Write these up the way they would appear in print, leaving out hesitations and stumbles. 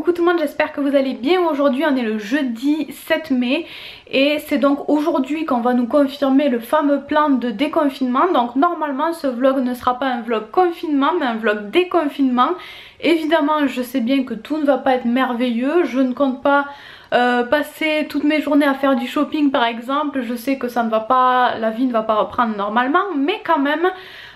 coucou tout le monde, j'espère que vous allez bien. Aujourd'hui on est le jeudi 7 mai et c'est donc aujourd'hui qu'on va nous confirmer le fameux plan de déconfinement. Donc normalement ce vlog ne sera pas un vlog confinement mais un vlog déconfinement. Évidemment je sais bien que tout ne va pas être merveilleux, je ne compte pas passer toutes mes journées à faire du shopping par exemple. Je sais que ça ne va pas, la vie ne va pas reprendre normalement, mais quand même,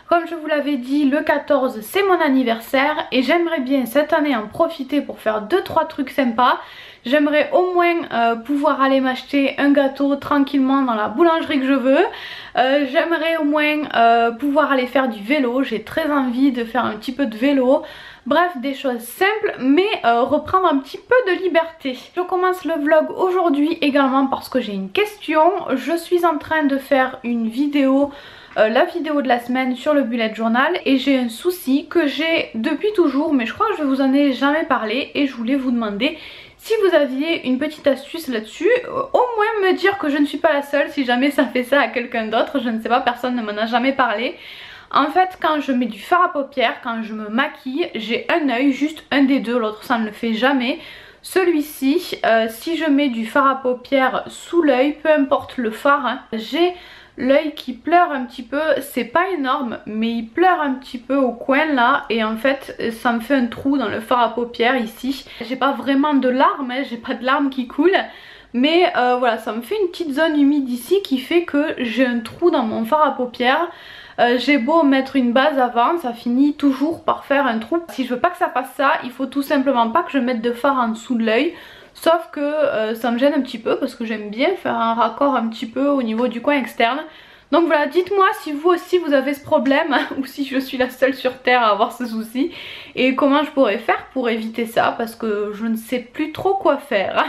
comme je vous l'avais dit, le 14 c'est mon anniversaire et j'aimerais bien cette année en profiter pour faire 2-3 trucs sympas. J'aimerais au moins pouvoir aller m'acheter un gâteau tranquillement dans la boulangerie que je veux. J'aimerais au moins pouvoir aller faire du vélo, j'ai très envie de faire un petit peu de vélo. Bref, des choses simples mais reprendre un petit peu de liberté. Je commence le vlog aujourd'hui également parce que j'ai une question. Je suis en train de faire une vidéo, la vidéo de la semaine sur le bullet journal, et j'ai un souci que j'ai depuis toujours mais je crois que je vous en ai jamais parlé et je voulais vous demander si vous aviez une petite astuce là-dessus, au moins me dire que je ne suis pas la seule si jamais ça fait ça à quelqu'un d'autre. Je ne sais pas, personne ne m'en a jamais parlé. En fait, quand je mets du fard à paupières, quand je me maquille, j'ai un œil, juste un des deux, l'autre ça ne le fait jamais. Celui-ci, si je mets du fard à paupières sous l'œil, peu importe le fard, hein, j'ai l'œil qui pleure un petit peu. C'est pas énorme mais il pleure un petit peu au coin là, et en fait ça me fait un trou dans le fard à paupières ici. J'ai pas vraiment de larmes, hein, j'ai pas de larmes qui coulent, mais voilà, ça me fait une petite zone humide ici qui fait que j'ai un trou dans mon fard à paupières. J'ai beau mettre une base avant, ça finit toujours par faire un trou. Si je veux pas que ça fasse ça, il faut tout simplement pas que je mette de fard en dessous de l'œil. Sauf que ça me gêne un petit peu parce que j'aime bien faire un raccord un petit peu au niveau du coin externe. Donc voilà, dites-moi si vous aussi vous avez ce problème ou si je suis la seule sur terre à avoir ce souci. Et comment je pourrais faire pour éviter ça, parce que je ne sais plus trop quoi faire.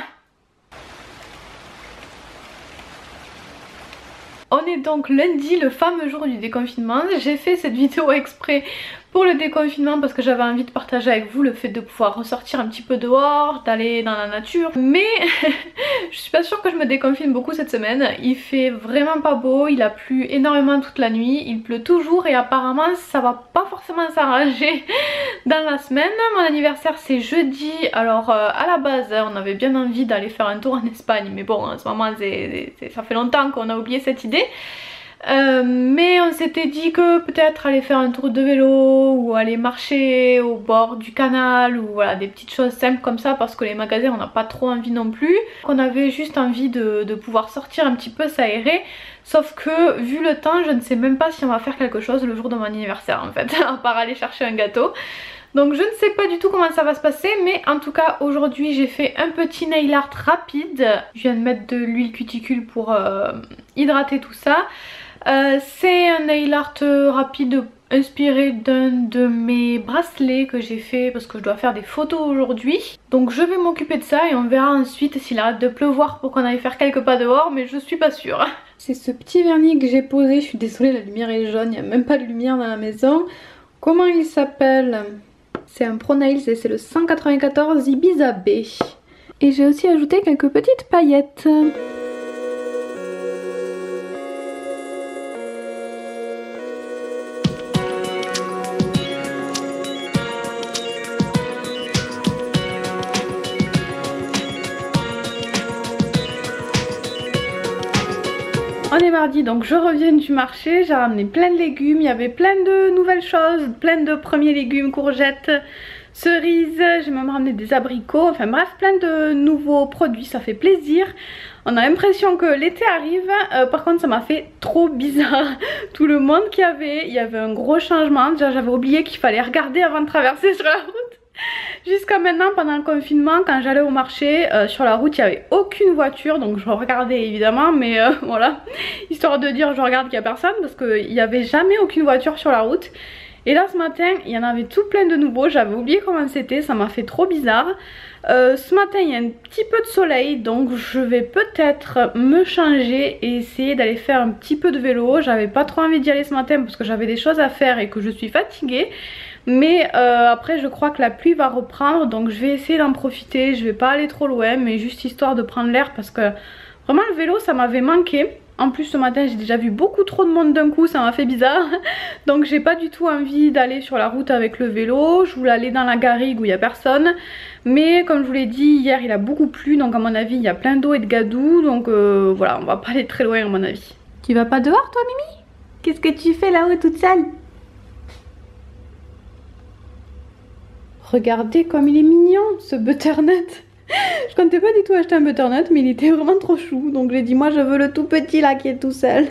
On est donc lundi, le fameux jour du déconfinement. J'ai fait cette vidéo exprès pour le déconfinement parce que j'avais envie de partager avec vous le fait de pouvoir ressortir un petit peu dehors, d'aller dans la nature. Mais je suis pas sûre que je me déconfine beaucoup cette semaine. Il fait vraiment pas beau, il a plu énormément toute la nuit, il pleut toujours et apparemment ça va pas forcément s'arranger dans la semaine. Mon anniversaire c'est jeudi, alors à la base on avait bien envie d'aller faire un tour en Espagne, mais bon en ce moment ça fait longtemps qu'on a oublié cette idée. Mais on s'était dit que peut-être aller faire un tour de vélo ou aller marcher au bord du canal, ou voilà, des petites choses simples comme ça, parce que les magasins on n'a pas trop envie non plus. On avait juste envie de pouvoir sortir un petit peu, s'aérer. Sauf que vu le temps, je ne sais même pas si on va faire quelque chose le jour de mon anniversaire en fait, à part aller chercher un gâteau. Donc je ne sais pas du tout comment ça va se passer, mais en tout cas aujourd'hui j'ai fait un petit nail art rapide. Je viens de mettre de l'huile cuticule pour hydrater tout ça. C'est un nail art rapide inspiré d'un de mes bracelets que j'ai fait parce que je dois faire des photos aujourd'hui. Donc je vais m'occuper de ça et on verra ensuite s'il arrête de pleuvoir pour qu'on aille faire quelques pas dehors, mais je suis pas sûre. C'est ce petit vernis que j'ai posé, je suis désolée la lumière est jaune, il n'y a même pas de lumière dans la maison. Comment il s'appelle? C'est un Pro Nails et c'est le 194 Ibiza B. Et j'ai aussi ajouté quelques petites paillettes. On est mardi, donc je reviens du marché, j'ai ramené plein de légumes, il y avait plein de nouvelles choses, plein de premiers légumes, courgettes, cerises, j'ai même ramené des abricots, enfin bref, plein de nouveaux produits, ça fait plaisir. On a l'impression que l'été arrive, par contre ça m'a fait trop bizarre. Tout le monde qu'il y avait un gros changement. Déjà j'avais oublié qu'il fallait regarder avant de traverser sur la route. Jusqu'à maintenant, pendant le confinement, quand j'allais au marché, sur la route il n'y avait aucune voiture, donc je regardais évidemment, mais voilà, histoire de dire je regarde qu'il n'y a personne, parce qu'il n'y avait jamais aucune voiture sur la route. Et là ce matin il y en avait tout plein de nouveaux, j'avais oublié comment c'était, ça m'a fait trop bizarre. Ce matin il y a un petit peu de soleil, donc je vais peut-être me changer et essayer d'aller faire un petit peu de vélo. J'avais pas trop envie d'y aller ce matin parce que j'avais des choses à faire et que je suis fatiguée. Mais après je crois que la pluie va reprendre, donc je vais essayer d'en profiter. Je vais pas aller trop loin mais juste histoire de prendre l'air parce que vraiment le vélo ça m'avait manqué. En plus ce matin j'ai déjà vu beaucoup trop de monde d'un coup, ça m'a fait bizarre. Donc j'ai pas du tout envie d'aller sur la route avec le vélo. Je voulais aller dans la garrigue où il y a personne. Mais comme je vous l'ai dit, hier il a beaucoup plu, donc à mon avis il y a plein d'eau et de gadou. Donc voilà, on va pas aller très loin à mon avis. Tu vas pas dehors toi Mimi? Qu'est-ce que tu fais là-haut toute seule? Regardez comme il est mignon ce butternut. Je comptais pas du tout acheter un butternut, mais il était vraiment trop chou. Donc j'ai dit moi je veux le tout petit là qui est tout seul.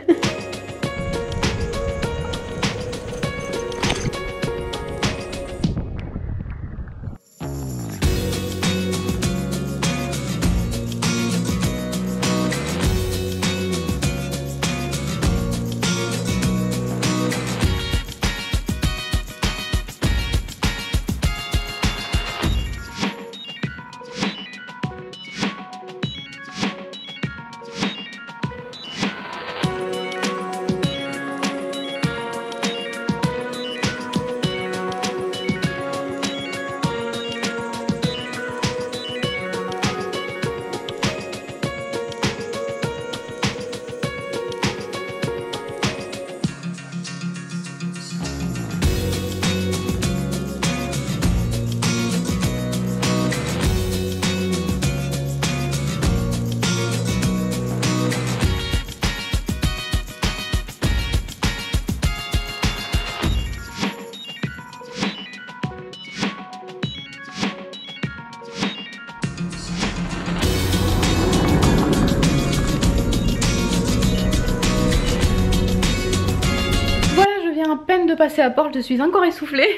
De passer à la porte, je suis encore essoufflée,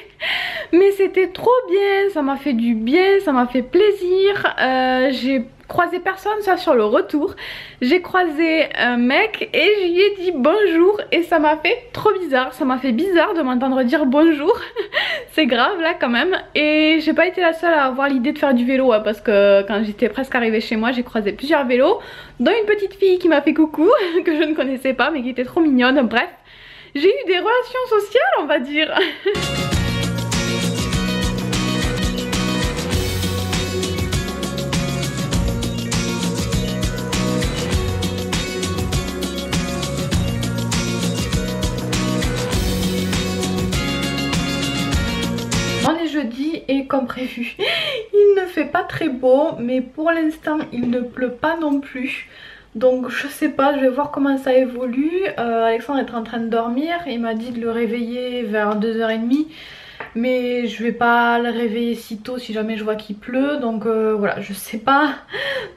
mais c'était trop bien, ça m'a fait du bien, ça m'a fait plaisir. J'ai croisé personne, ça sur le retour, j'ai croisé un mec et je lui ai dit bonjour et ça m'a fait trop bizarre, ça m'a fait bizarre de m'entendre dire bonjour. C'est grave là quand même. Et j'ai pas été la seule à avoir l'idée de faire du vélo, parce que quand j'étais presque arrivée chez moi j'ai croisé plusieurs vélos, dont une petite fille qui m'a fait coucou que je ne connaissais pas mais qui était trop mignonne. Bref, j'ai eu des relations sociales, on va dire. On est jeudi et comme prévu, il ne fait pas très beau, mais pour l'instant il ne pleut pas non plus. Donc je sais pas, je vais voir comment ça évolue. Alexandre est en train de dormir, il m'a dit de le réveiller vers 2h30. Mais je vais pas le réveiller si tôt si jamais je vois qu'il pleut. Donc voilà, je sais pas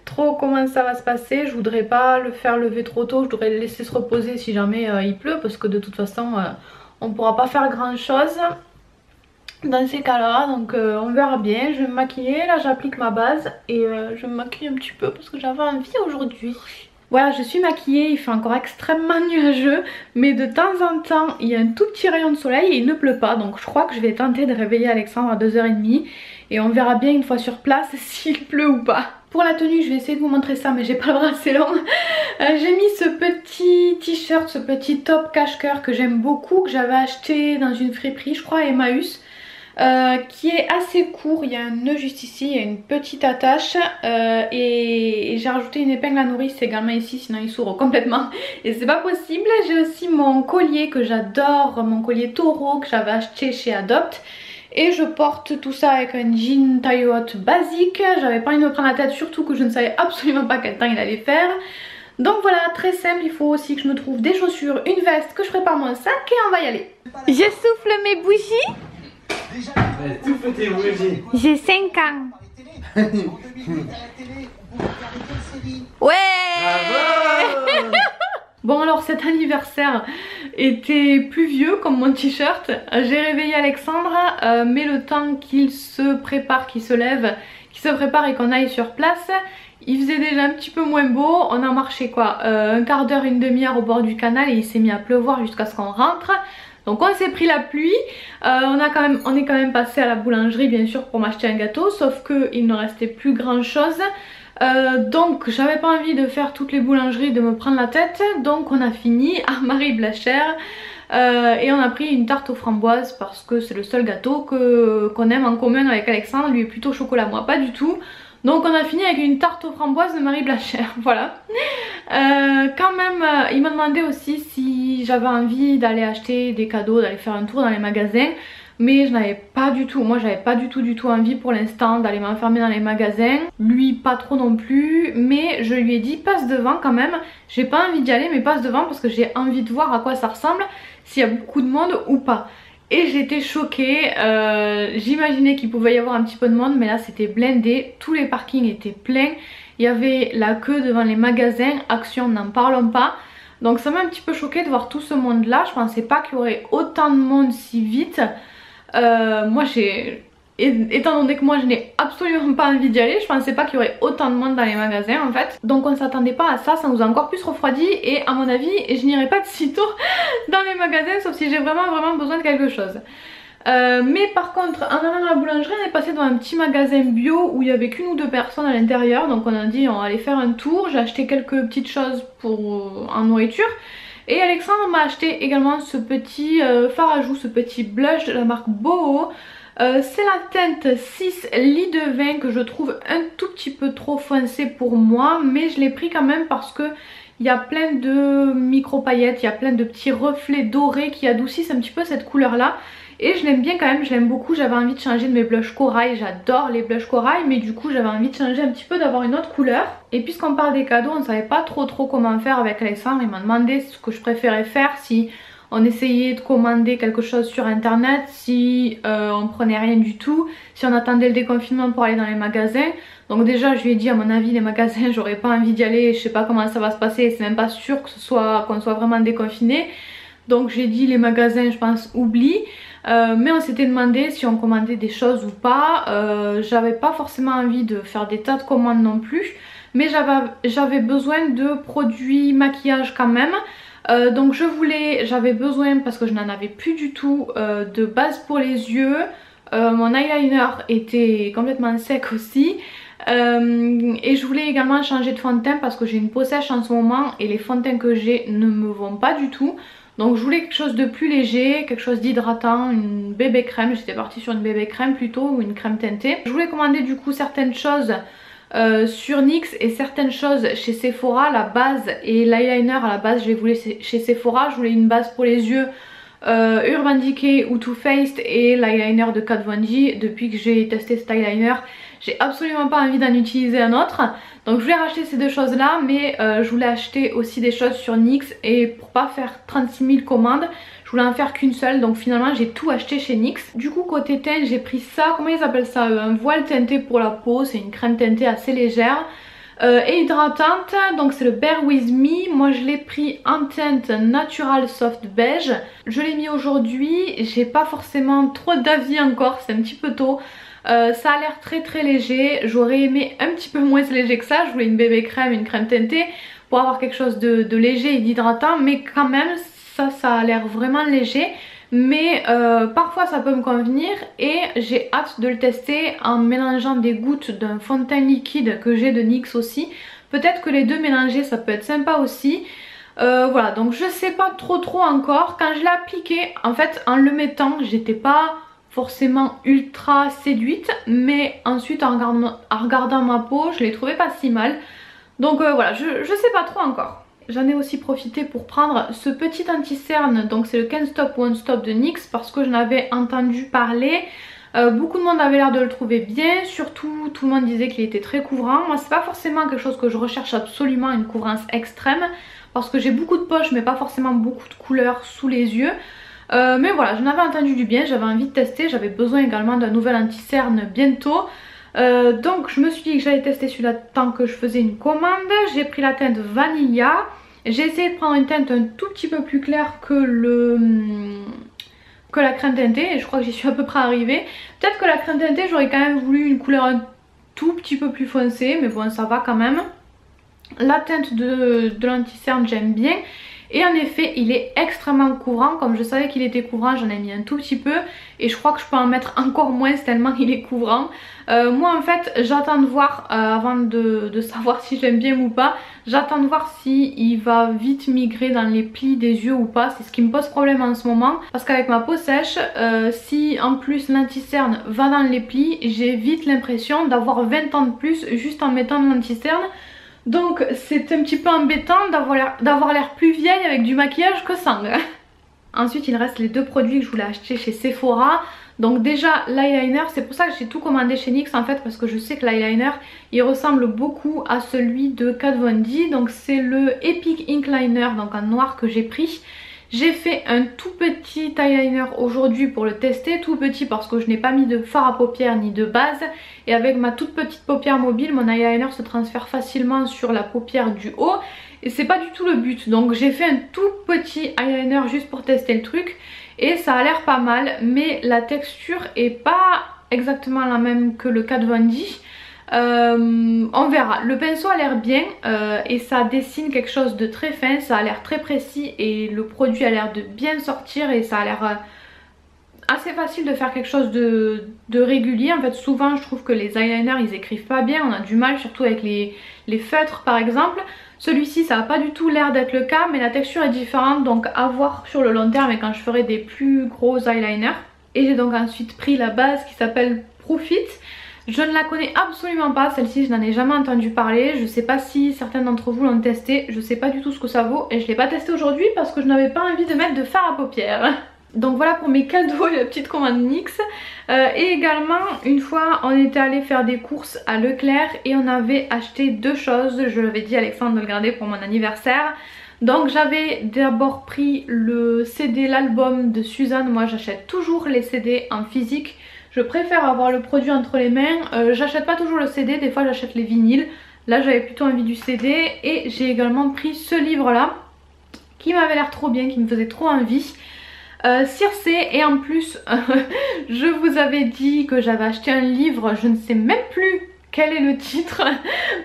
trop comment ça va se passer. Je voudrais pas le faire lever trop tôt, je voudrais le laisser se reposer si jamais il pleut. Parce que de toute façon on pourra pas faire grand chose dans ces cas là. Donc on verra bien. Je vais me maquiller, là j'applique ma base et je me maquille un petit peu parce que j'avais envie aujourd'hui. Voilà, je suis maquillée, il fait encore extrêmement nuageux, mais de temps en temps il y a un tout petit rayon de soleil et il ne pleut pas. Donc je crois que je vais tenter de réveiller Alexandre à 2h30 et on verra bien une fois sur place s'il pleut ou pas. Pour la tenue, je vais essayer de vous montrer ça, mais j'ai pas le bras assez long. J'ai mis ce petit t-shirt, ce petit top cache-cœur que j'aime beaucoup, que j'avais acheté dans une friperie, je crois à Emmaüs. Qui est assez court, il y a un nœud juste ici, il y a une petite attache et j'ai rajouté une épingle à nourrice également ici, sinon il s'ouvre complètement et c'est pas possible. J'ai aussi mon collier que j'adore, mon collier taureau que j'avais acheté chez Adopt. Et je porte tout ça avec un jean taille haute basique. J'avais pas envie de me prendre la tête, surtout que je ne savais absolument pas quel temps il allait faire. Donc voilà, très simple. Il faut aussi que je me trouve des chaussures, une veste, que je prépare mon sac et on va y aller. Je souffle mes bougies. J'ai 5 ans. Ouais. Bon alors cet anniversaire était pluvieux comme mon t-shirt. J'ai réveillé Alexandre, mais le temps qu'il se prépare, qu'il se lève, qu'il se prépare et qu'on aille sur place, il faisait déjà un petit peu moins beau. On a marché quoi, un quart d'heure, une demi-heure au bord du canal et il s'est mis à pleuvoir jusqu'à ce qu'on rentre. Donc on s'est pris la pluie, on est quand même passé à la boulangerie bien sûr pour m'acheter un gâteau, sauf qu'il ne restait plus grand chose. Donc j'avais pas envie de faire toutes les boulangeries, de me prendre la tête, donc on a fini à Marie Blachère et on a pris une tarte aux framboises parce que c'est le seul gâteau qu'on aime en commun avec Alexandre. Lui est plutôt chocolat, moi pas du tout. Donc on a fini avec une tarte aux framboises de Marie Blachère, voilà. Quand même, il m'a demandé aussi si j'avais envie d'aller acheter des cadeaux, d'aller faire un tour dans les magasins. Mais je n'avais pas du tout, moi j'avais pas du tout envie pour l'instant d'aller m'enfermer dans les magasins. Lui pas trop non plus, mais je lui ai dit passe devant quand même. J'ai pas envie d'y aller mais passe devant parce que j'ai envie de voir à quoi ça ressemble, s'il y a beaucoup de monde ou pas. Et j'étais choquée, j'imaginais qu'il pouvait y avoir un petit peu de monde mais là c'était blindé, tous les parkings étaient pleins. Il y avait la queue devant les magasins, Action n'en parlons pas. Donc ça m'a un petit peu choquée de voir tout ce monde là, je pensais pas qu'il y aurait autant de monde si vite. Moi étant donné que moi je n'ai absolument pas envie d'y aller, je pensais pas qu'il y aurait autant de monde dans les magasins en fait. Donc on s'attendait pas à ça, ça nous a encore plus refroidi et à mon avis je n'irai pas de sitôt dans les magasins sauf si j'ai vraiment besoin de quelque chose. Mais par contre en allant à la boulangerie on est passé dans un petit magasin bio où il y avait qu'une ou deux personnes à l'intérieur. Donc on a dit on va aller faire un tour, j'ai acheté quelques petites choses pour en nourriture. Et Alexandre m'a acheté également ce petit fard à joues, ce petit blush de la marque Boho. C'est la teinte 6 lit de vin que je trouve un tout petit peu trop foncé pour moi. Mais je l'ai pris quand même parce que il y a plein de micro paillettes, il y a plein de petits reflets dorés qui adoucissent un petit peu cette couleur là. Et je l'aime bien quand même, je l'aime beaucoup, j'avais envie de changer de mes blushs corail, j'adore les blushs corail mais du coup j'avais envie de changer un petit peu, d'avoir une autre couleur. Et puisqu'on parle des cadeaux, on ne savait pas trop comment faire avec Alexandre, il m'a demandé ce que je préférais faire, si on essayait de commander quelque chose sur internet, si on prenait rien du tout, si on attendait le déconfinement pour aller dans les magasins. Donc déjà je lui ai dit à mon avis les magasins j'aurais pas envie d'y aller, je sais pas comment ça va se passer, c'est même pas sûr que qu'on soit vraiment déconfiné. Donc j'ai dit les magasins je pense oublie. Mais on s'était demandé si on commandait des choses ou pas. J'avais pas forcément envie de faire des tas de commandes non plus, mais j'avais besoin de produits maquillage quand même. Donc j'avais besoin, parce que je n'en avais plus du tout, de base pour les yeux. Mon eyeliner était complètement sec aussi. Et je voulais également changer de fond de teint parce que j'ai une peau sèche en ce moment et les fonds de teint que j'ai ne me vont pas du tout. Donc je voulais quelque chose de plus léger, quelque chose d'hydratant, une bébé crème. J'étais partie sur une bébé crème plutôt, ou une crème teintée. Je voulais commander du coup certaines choses sur NYX et certaines choses chez Sephora. La base et l'eyeliner à la base je les voulais chez Sephora. Je voulais une base pour les yeux Urban Decay ou Too Faced et l'eyeliner de Kat Von D. Depuis que j'ai testé cet eyeliner, j'ai absolument pas envie d'en utiliser un autre. Donc je voulais racheter ces deux choses là, mais je voulais acheter aussi des choses sur NYX. Et pour pas faire 36 000 commandes, je voulais en faire qu'une seule. Donc finalement j'ai tout acheté chez NYX. Du coup côté teint j'ai pris ça, comment ils appellent ça, un voile teinté pour la peau. C'est une crème teintée assez légère et hydratante. Donc c'est le Bare With Me. Moi je l'ai pris en teinte Natural Soft Beige. Je l'ai mis aujourd'hui, j'ai pas forcément trop d'avis encore, c'est un petit peu tôt. Ça a l'air très léger, j'aurais aimé un petit peu moins léger que ça. Je voulais une bébé crème, une crème teintée pour avoir quelque chose de léger et d'hydratant, mais quand même ça a l'air vraiment léger. Mais parfois ça peut me convenir et j'ai hâte de le tester en mélangeant des gouttes d'un fond de teint liquide que j'ai de NYX aussi. Peut-être que les deux mélangés ça peut être sympa aussi. Voilà, donc je sais pas trop encore. Quand je l'ai appliqué, en fait en le mettant j'étais pas forcément ultra séduite, mais ensuite en regardant ma peau je l'ai trouvé pas si mal. Donc voilà, je sais pas trop encore. J'en ai aussi profité pour prendre ce petit anti-cerne, donc c'est le Can't Stop Won't Stop de NYX, parce que j'en avais entendu parler. Beaucoup de monde avait l'air de le trouver bien, surtout tout le monde disait qu'il était très couvrant. Moi c'est pas forcément quelque chose que je recherche absolument, une couvrance extrême, parce que j'ai beaucoup de poches mais pas forcément beaucoup de couleurs sous les yeux. Mais voilà, j'en avais entendu du bien, j'avais envie de tester, j'avais besoin également d'un nouvel anti-cerne bientôt. Donc je me suis dit que j'allais tester celui-là tant que je faisais une commande. J'ai pris la teinte Vanilla. J'ai essayé de prendre une teinte un tout petit peu plus claire que la crème teintée et je crois que j'y suis à peu près arrivée. Peut-être que la crème teintée j'aurais quand même voulu une couleur un tout petit peu plus foncée, mais bon ça va quand même. La teinte de l'anti-cerne j'aime bien. et en effet il est extrêmement couvrant. Comme je savais qu'il était couvrant, j'en ai mis un tout petit peu et je crois que je peux en mettre encore moins tellement il est couvrant. Moi en fait j'attends de voir avant de savoir si j'aime bien ou pas, j'attends de voir si il va vite migrer dans les plis des yeux ou pas. C'est ce qui me pose problème en ce moment parce qu'avec ma peau sèche, si en plus l'anti-cerne va dans les plis, j'ai vite l'impression d'avoir 20 ans de plus juste en mettant de l'anti-cerne. Donc c'est un petit peu embêtant d'avoir l'air plus vieille avec du maquillage que sans. Ensuite il reste les deux produits que je voulais acheter chez Sephora. Donc déjà l'eyeliner, c'est pour ça que j'ai tout commandé chez NYX en fait, parce que je sais que l'eyeliner il ressemble beaucoup à celui de Kat Von D. Donc c'est le Epic Ink Liner, donc en noir, que j'ai pris. J'ai fait un tout petit eyeliner aujourd'hui pour le tester, tout petit parce que je n'ai pas mis de fard à paupières ni de base. Et avec ma toute petite paupière mobile, mon eyeliner se transfère facilement sur la paupière du haut. Et c'est pas du tout le but, donc j'ai fait un tout petit eyeliner juste pour tester le truc. Et ça a l'air pas mal, mais la texture est pas exactement la même que le Kat Von D. On verra. Le pinceau a l'air bien et ça dessine quelque chose de très fin, ça a l'air très précis et le produit a l'air de bien sortir et ça a l'air assez facile de faire quelque chose de régulier. En fait souvent je trouve que les eyeliners ils écrivent pas bien, on a du mal surtout avec les feutres par exemple. Celui-ci ça n'a pas du tout l'air d'être le cas, mais la texture est différente, donc à voir sur le long terme et quand je ferai des plus gros eyeliners. Et j'ai donc ensuite pris la base qui s'appelle Profit. Je ne la connais absolument pas, celle-ci je n'en ai jamais entendu parler, je sais pas si certains d'entre vous l'ont testée, je sais pas du tout ce que ça vaut et je l'ai pas testé aujourd'hui parce que je n'avais pas envie de mettre de fard à paupières. Donc voilà pour mes cadeaux et la petite commande NYX. Et également une fois on était allé faire des courses à Leclerc et on avait acheté deux choses, je l'avais dit à Alexandre de le garder pour mon anniversaire. Donc j'avais d'abord pris le CD, l'album de Suzanne, moi j'achète toujours les CD en physique. Je préfère avoir le produit entre les mains, j'achète pas toujours le CD, des fois j'achète les vinyles. Là j'avais plutôt envie du CD et j'ai également pris ce livre là qui m'avait l'air trop bien, qui me faisait trop envie. Circé, et en plus je vous avais dit que j'avais acheté un livre, je ne sais même plus quel est le titre,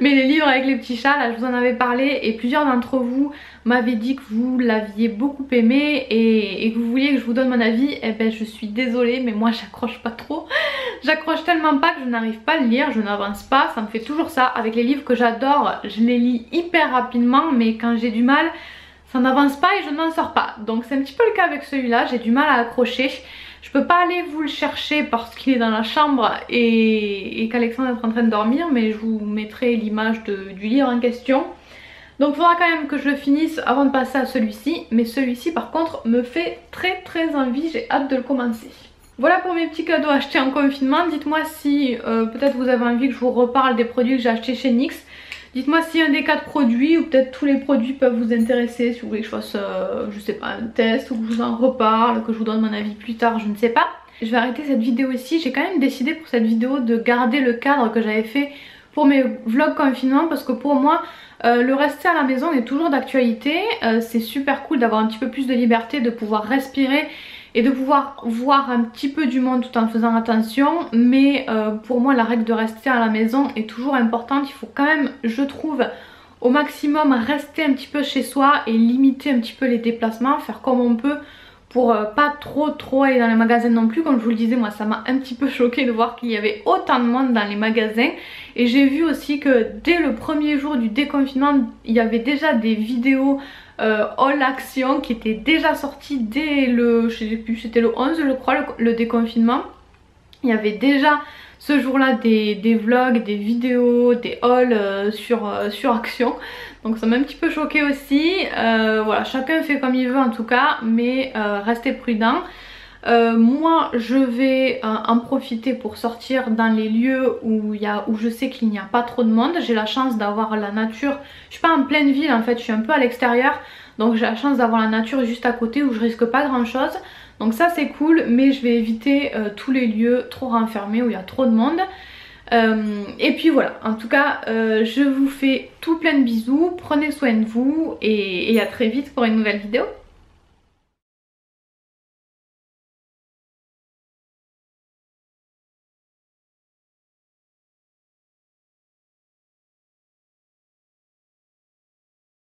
mais les livres avec les petits chats, là je vous en avais parlé et plusieurs d'entre vous m'avaient dit que vous l'aviez beaucoup aimé et que vous vouliez que je vous donne mon avis. Et ben je suis désolée mais moi j'accroche pas trop, j'accroche tellement pas que je n'arrive pas à le lire, je n'avance pas, ça me fait toujours ça avec les livres que j'adore, je les lis hyper rapidement mais quand j'ai du mal ça n'avance pas et je n'en sors pas. Donc c'est un petit peu le cas avec celui-là, j'ai du mal à accrocher. Je peux pas aller vous le chercher parce qu'il est dans la chambre et qu'Alexandre est en train de dormir, mais je vous mettrai l'image du livre en question. Donc il faudra quand même que je le finisse avant de passer à celui-ci. Mais celui-ci par contre me fait très envie, j'ai hâte de le commencer. Voilà pour mes petits cadeaux achetés en confinement. Dites-moi si peut-être vous avez envie que je vous reparle des produits que j'ai achetés chez NYX. Dites-moi si un des 4 produits ou peut-être tous les produits peuvent vous intéresser, si vous voulez que je fasse, je sais pas, un test ou que je vous en reparle, que je vous donne mon avis plus tard, je ne sais pas. Je vais arrêter cette vidéo ici, j'ai quand même décidé pour cette vidéo de garder le cadre que j'avais fait pour mes vlogs confinement parce que pour moi, le rester à la maison est toujours d'actualité. C'est super cool d'avoir un petit peu plus de liberté, de pouvoir respirer et de pouvoir voir un petit peu du monde tout en faisant attention, mais pour moi la règle de rester à la maison est toujours importante. Il faut quand même, je trouve, au maximum rester un petit peu chez soi et limiter un petit peu les déplacements, faire comme on peut pour pas trop aller dans les magasins non plus. Comme je vous le disais, moi ça m'a un petit peu choquée de voir qu'il y avait autant de monde dans les magasins, et j'ai vu aussi que dès le premier jour du déconfinement il y avait déjà des vidéos All Action qui était déjà sorti dès le, je sais plus, c'était le 11 je crois, le déconfinement. Il y avait déjà ce jour là des vlogs, des vidéos, des hauls sur Action. Donc ça m'a un petit peu choqué aussi. Voilà, chacun fait comme il veut en tout cas, mais restez prudents. Moi je vais en profiter pour sortir dans les lieux où je sais qu'il n'y a pas trop de monde. J'ai la chance d'avoir la nature, je suis pas en pleine ville en fait, je suis un peu à l'extérieur, donc j'ai la chance d'avoir la nature juste à côté où je risque pas grand chose. Donc ça c'est cool, mais je vais éviter tous les lieux trop renfermés où il y a trop de monde. Et puis voilà, en tout cas je vous fais tout plein de bisous, prenez soin de vous et à très vite pour une nouvelle vidéo.